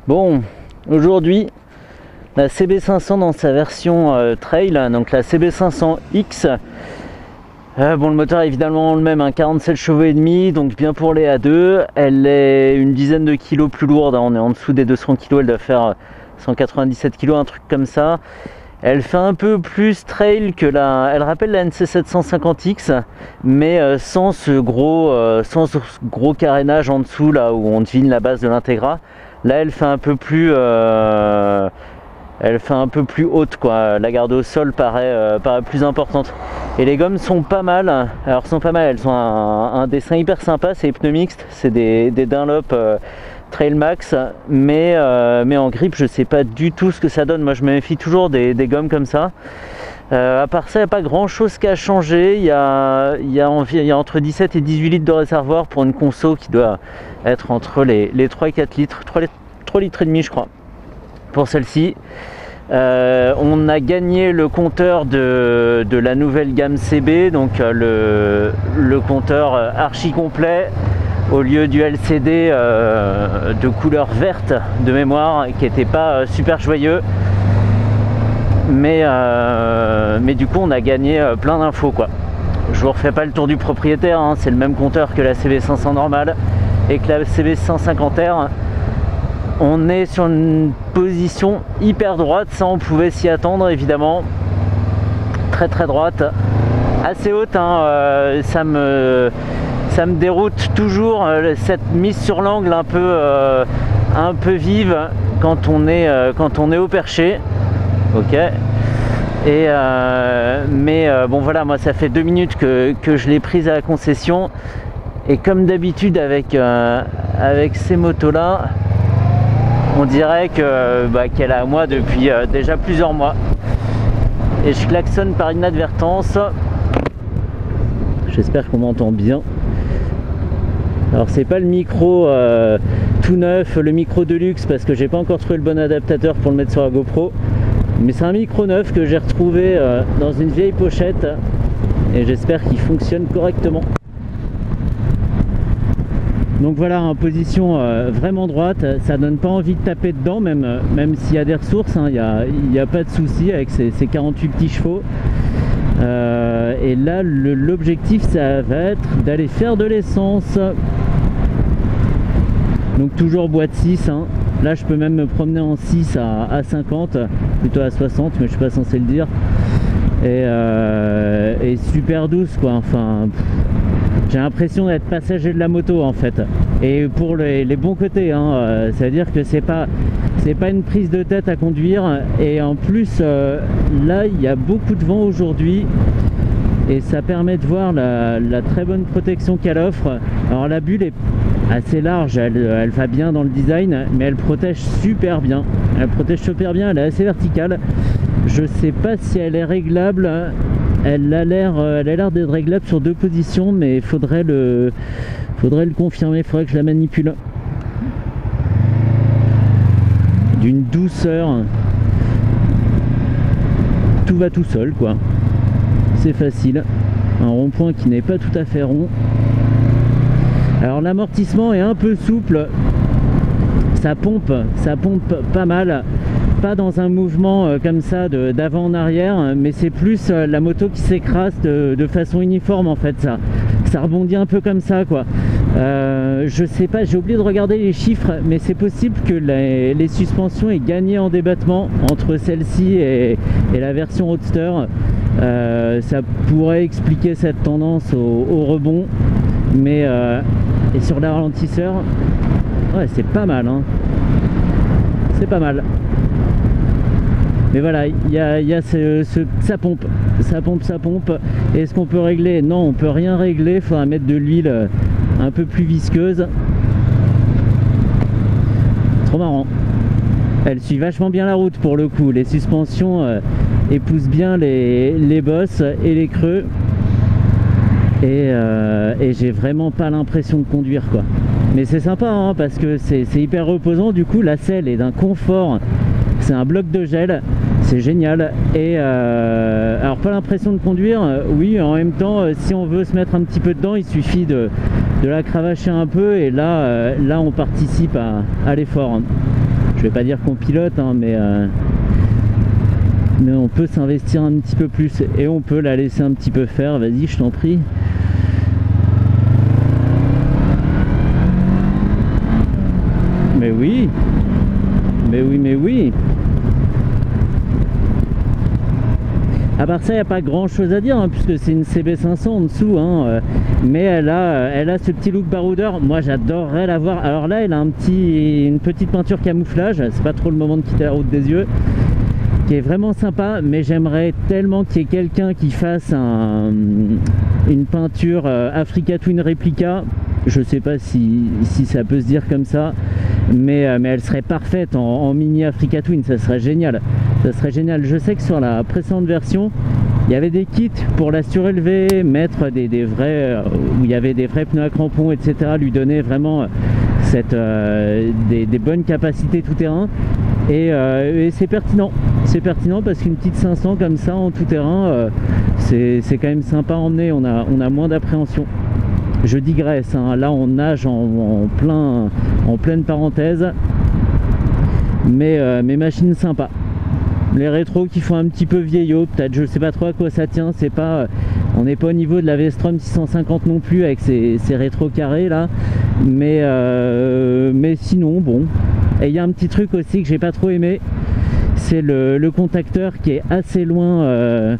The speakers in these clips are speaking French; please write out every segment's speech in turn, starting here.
Bon, aujourd'hui, la CB500 dans sa version trail, donc la CB500X. Bon, le moteur est évidemment le même, 47 chevaux et demi, donc bien pour les A2. Elle est une dizaine de kilos plus lourde, on est en dessous des 200 kilos, elle doit faire 197 kilos, un truc comme ça. Elle fait un peu plus trail que elle rappelle la NC750X, mais sans ce gros carénage en dessous, là où on devine la base de l'Integra. Là, elle fait un peu plus haute, quoi. La garde au sol paraît plus importante. Et les gommes sont pas mal. Alors, elles ont un dessin hyper sympa. C'est les pneus mixtes, c'est des Dunlop Trail Max, mais en grippe, je sais pas du tout ce que ça donne. Moi, je me méfie toujours des gommes comme ça. À part ça, il n'y a pas grand chose qui a changé. Il y a entre 17 et 18 litres de réservoir pour une conso qui doit être entre les 3 et 4 litres, 3 litres et demi, je crois, pour celle-ci. On a gagné le compteur de la nouvelle gamme CB, donc le compteur archi complet, au lieu du LCD de couleur verte de mémoire, qui n'était pas super joyeux. Mais du coup on a gagné plein d'infos, quoi. Je vous refais pas le tour du propriétaire, c'est le même compteur que la CB500 normale et que la CB150R. On est sur une position hyper droite, ça on pouvait s'y attendre évidemment. Très très droite, assez haute, ça me déroute toujours cette mise sur l'angle un peu vive quand on est au perché. Ok. Bon voilà, moi ça fait 2 minutes que je l'ai prise à la concession, et comme d'habitude avec ces motos là, on dirait qu'elle est à moi depuis déjà plusieurs mois. Et je klaxonne par inadvertance. J'espère qu'on m'entend bien. Alors c'est pas le micro tout neuf, le micro de luxe, parce que j'ai pas encore trouvé le bon adaptateur pour le mettre sur la GoPro. Mais c'est un micro neuf que j'ai retrouvé dans une vieille pochette, et j'espère qu'il fonctionne correctement. Donc voilà, en position vraiment droite, ça donne pas envie de taper dedans, même s'il y a des ressources, il n'y a pas de souci avec ces 48 petits chevaux. Et là, l'objectif, ça va être d'aller faire de l'essence. Donc toujours boîte 6, Là je peux même me promener en 6 à 50, plutôt à 60, mais je suis pas censé le dire. Et super douce, quoi. Enfin, j'ai l'impression d'être passager de la moto en fait. Et pour les bons côtés, ça veut dire que c'est pas une prise de tête à conduire. Et en plus, là il y a beaucoup de vent aujourd'hui, et ça permet de voir la très bonne protection qu'elle offre. Alors la bulle est assez large, elle va bien dans le design, mais elle protège super bien. Elle est assez verticale. Je sais pas si elle est réglable. Elle a l'air d'être réglable sur 2 positions, mais faudrait le confirmer. Faudrait que je la manipule. D'une douceur, tout va tout seul, quoi. C'est facile. Un rond-point qui n'est pas tout à fait rond. Alors l'amortissement est un peu souple, ça pompe pas mal, pas dans un mouvement comme ça d'avant en arrière, mais c'est plus la moto qui s'écrase de façon uniforme en fait. Ça rebondit un peu comme ça, quoi. Je sais pas, j'ai oublié de regarder les chiffres, mais c'est possible que les suspensions aient gagné en débattement entre celle-ci et la version Roadster. Ça pourrait expliquer cette tendance au rebond, mais et sur les ralentisseurs, ouais, c'est pas mal, c'est pas mal. Mais voilà, il y a ça pompe. Est-ce qu'on peut régler? Non, on peut rien régler. Il faudra mettre de l'huile un peu plus visqueuse. Trop marrant. Elle suit vachement bien la route pour le coup. Les suspensions épousent bien les bosses et les creux. Et j'ai vraiment pas l'impression de conduire, quoi. Mais c'est sympa, parce que c'est hyper reposant. Du coup la selle est d'un confort, c'est un bloc de gel, c'est génial. Et alors pas l'impression de conduire, oui, en même temps si on veut se mettre un petit peu dedans, il suffit de la cravacher un peu, et là on participe à l'effort. je vais pas dire qu'on pilote, hein, mais on peut s'investir un petit peu plus et on peut la laisser un petit peu faire. Vas-y, je t'en prie. Mais oui, mais oui, mais oui. À part ça, il n'y a pas grand chose à dire, hein, puisque c'est une CB500 en dessous, hein, mais elle a ce petit look baroudeur. Moi, j'adorerais la voir. Alors là, elle a une petite peinture camouflage, c'est pas trop le moment de quitter la route des yeux, qui est vraiment sympa, mais j'aimerais tellement qu'il y ait quelqu'un qui fasse une peinture Africa Twin réplica. Je sais pas si ça peut se dire comme ça, mais elle serait parfaite en mini Africa Twin, ça serait génial. Ça serait génial. Je sais que sur la précédente version, il y avait des kits pour la surélever, mettre des vrais, où il y avait des vrais pneus à crampons, etc. Lui donner vraiment des bonnes capacités tout-terrain. Et c'est pertinent. C'est pertinent parce qu'une petite 500 comme ça en tout-terrain, c'est quand même sympa à emmener. On a moins d'appréhension. Je digresse, hein. Là on nage en pleine parenthèse, mais machine sympa. Les rétros qui font un petit peu vieillot, peut-être, je sais pas trop à quoi ça tient. C'est pas, on n'est pas au niveau de la V-Strom 650 non plus avec ces rétros carrés là, mais sinon bon. Et il y a un petit truc aussi que j'ai pas trop aimé, c'est le contacteur qui est assez loin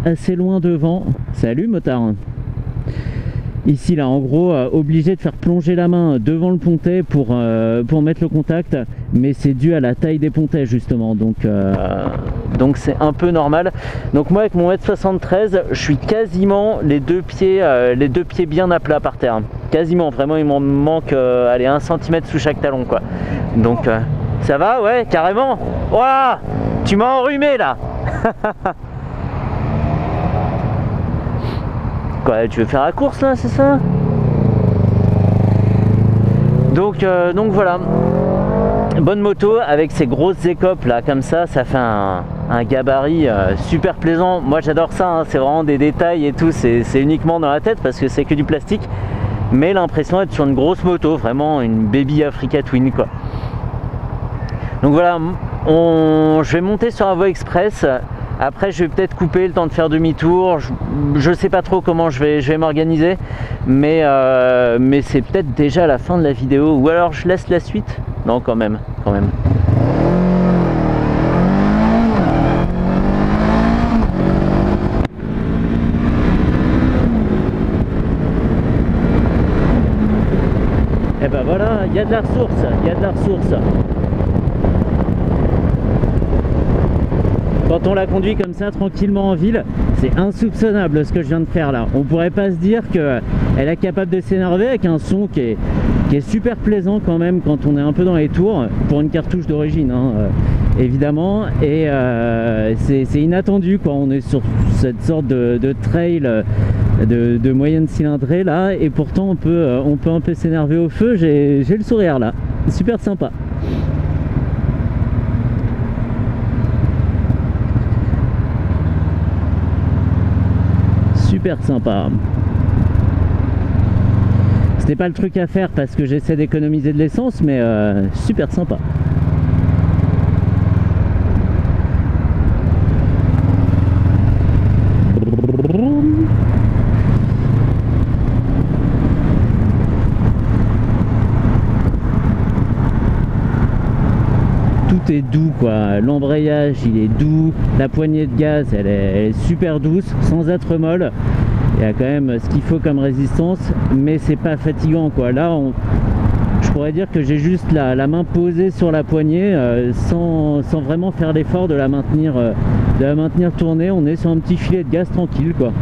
devant. Salut motard. Ici là en gros obligé de faire plonger la main devant le pontet pour mettre le contact, mais c'est dû à la taille des pontets justement, donc c'est un peu normal. Donc moi avec mon 1m73 je suis quasiment les deux pieds bien à plat par terre, quasiment, vraiment il m'en manque allez, 1 cm sous chaque talon quoi. Donc ça va, ouais, carrément. Ouah, tu m'as enrhumé là. Quoi, tu veux faire la course là, c'est ça? Donc voilà, bonne moto avec ces grosses écopes là, comme ça fait un gabarit super plaisant. Moi j'adore ça, hein, c'est vraiment des détails et tout, c'est uniquement dans la tête parce que c'est que du plastique, mais l'impression d'être sur une grosse moto, vraiment une baby Africa Twin quoi. Donc voilà, je vais monter sur la voie express. Après je vais peut-être couper le temps de faire demi-tour, je sais pas trop comment je vais m'organiser, mais c'est peut-être déjà la fin de la vidéo, ou alors je laisse la suite. Non, quand même. Et ben voilà, il y a de la ressource, Quand on la conduit comme ça tranquillement en ville, c'est insoupçonnable ce que je viens de faire là. On pourrait pas se dire qu'elle est capable de s'énerver avec un son qui est super plaisant quand même quand on est un peu dans les tours, pour une cartouche d'origine hein, évidemment, et c'est inattendu quoi. On est sur cette sorte de trail de moyenne cylindrée là, et pourtant on peut un peu s'énerver au feu. J'ai le sourire là, super sympa. Super sympa. C'était pas le truc à faire parce que j'essaie d'économiser de l'essence, mais super sympa. Tout est doux quoi, l'embrayage il est doux, la poignée de gaz elle est super douce, sans être molle. Il y a quand même ce qu'il faut comme résistance, mais c'est pas fatigant quoi. Là je pourrais dire que j'ai juste la main posée sur la poignée sans vraiment faire l'effort de la maintenir tournée. On est sur un petit filet de gaz tranquille quoi.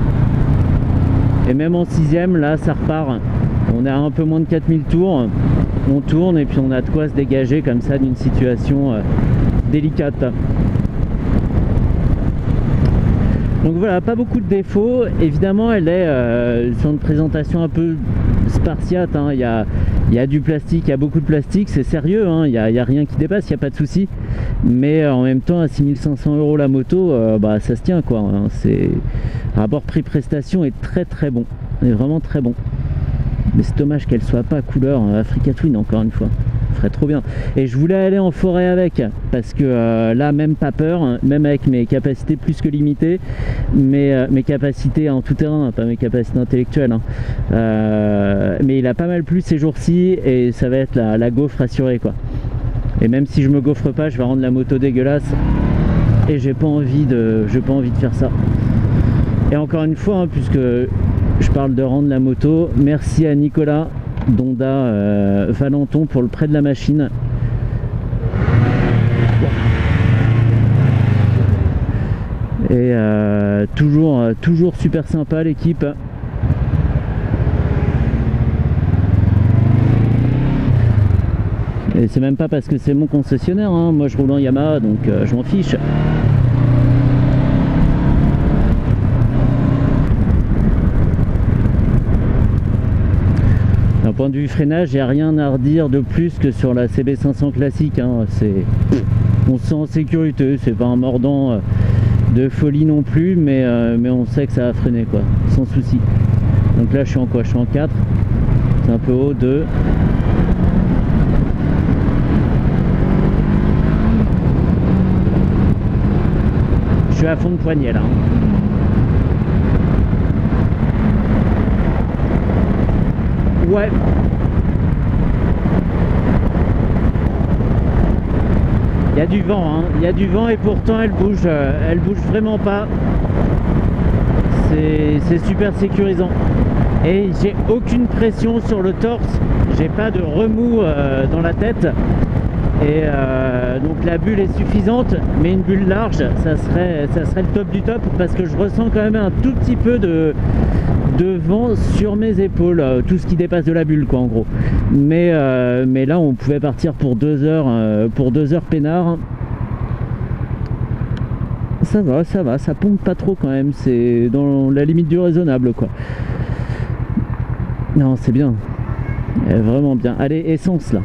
Et même en 6ème là ça repart, on est à un peu moins de 4000 tours, on tourne et puis on a de quoi se dégager comme ça d'une situation délicate. Donc voilà, pas beaucoup de défauts. Évidemment elle est sur une présentation un peu spartiate hein. Il y a du plastique, il y a beaucoup de plastique, c'est sérieux hein. Il y a rien qui dépasse, il n'y a pas de souci, mais en même temps à 6500 € la moto, bah ça se tient quoi hein. C'est rapport prix-prestation est très bon, est vraiment très bon. Mais c'est dommage qu'elle soit pas couleur Africa Twin encore une fois. ferait trop bien. Et je voulais aller en forêt avec, parce que là, même pas peur, hein, même avec mes capacités plus que limitées, mais mes capacités en tout terrain, pas mes capacités intellectuelles. Hein. Mais il a pas mal plu ces jours-ci, et ça va être la gaufre assurée, quoi. Et même si je me gaufre pas, je vais rendre la moto dégueulasse, et j'ai pas envie de faire ça. Et encore une fois, hein, puisque je parle de rendre la moto, merci à Nicolas d'Honda Valenton pour le prêt de la machine. Et toujours super sympa l'équipe. Et c'est même pas parce que c'est mon concessionnaire, hein. Moi je roule en Yamaha, donc je m'en fiche. D'un point de vue freinage, il n'y a rien à redire de plus que sur la CB500 classique, hein. On se sent en sécurité, c'est pas un mordant de folie non plus, mais on sait que ça va freiner, quoi, sans souci. Donc là je suis en quoi? Je suis en 4, c'est un peu haut, 2. Je suis à fond de poignet là. Hein. Ouais. Il y a du vent, hein. Il y a du vent et pourtant elle bouge vraiment pas. C'est super sécurisant. Et j'ai aucune pression sur le torse, j'ai pas de remous dans la tête. Et donc la bulle est suffisante, mais une bulle large, ça serait le top du top, parce que je ressens quand même un tout petit peu de vent sur mes épaules, tout ce qui dépasse de la bulle, quoi, en gros. Mais là on pouvait partir pour 2 heures peinard. Ça va, ça pompe pas trop quand même, c'est dans la limite du raisonnable, quoi. Non, c'est bien, vraiment bien. Allez, essence là.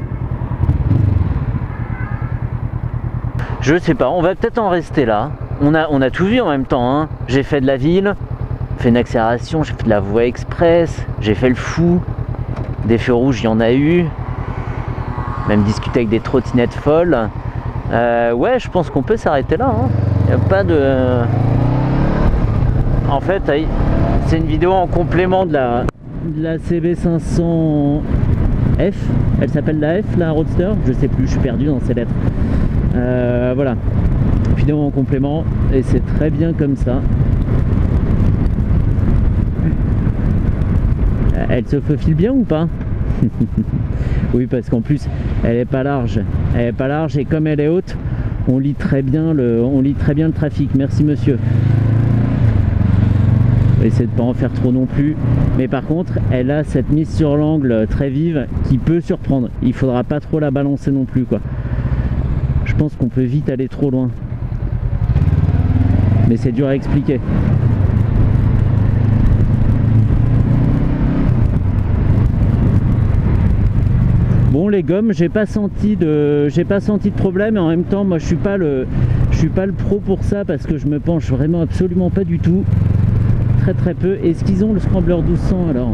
Je sais pas, on va peut-être en rester là. On a tout vu en même temps, hein. J'ai fait de la ville, fait une accélération, j'ai fait de la voie express, j'ai fait le fou. Des feux rouges, il y en a eu. Même discuté avec des trottinettes folles. Ouais, je pense qu'on peut s'arrêter là, hein. Il n'y a pas de... En fait, c'est une vidéo en complément de la CB500F. Elle s'appelle la F, la Roadster. Je sais plus, je suis perdu dans ces lettres. Voilà, vidéo en complément, et c'est très bien comme ça. Elle se faufile bien ou pas? Oui, parce qu'en plus elle est pas large, et comme elle est haute, on lit très bien le trafic. Merci monsieur. Essayez de pas en faire trop non plus, mais par contre elle a cette mise sur l'angle très vive qui peut surprendre. Il faudra pas trop la balancer non plus, quoi. Je pense qu'on peut vite aller trop loin, mais c'est dur à expliquer. Bon, les gommes, j'ai pas senti de problème, et en même temps moi je suis pas le pro pour ça, parce que je me penche vraiment absolument pas du tout, très peu. Est-ce qu'ils ont le Scrambler 1200 alors?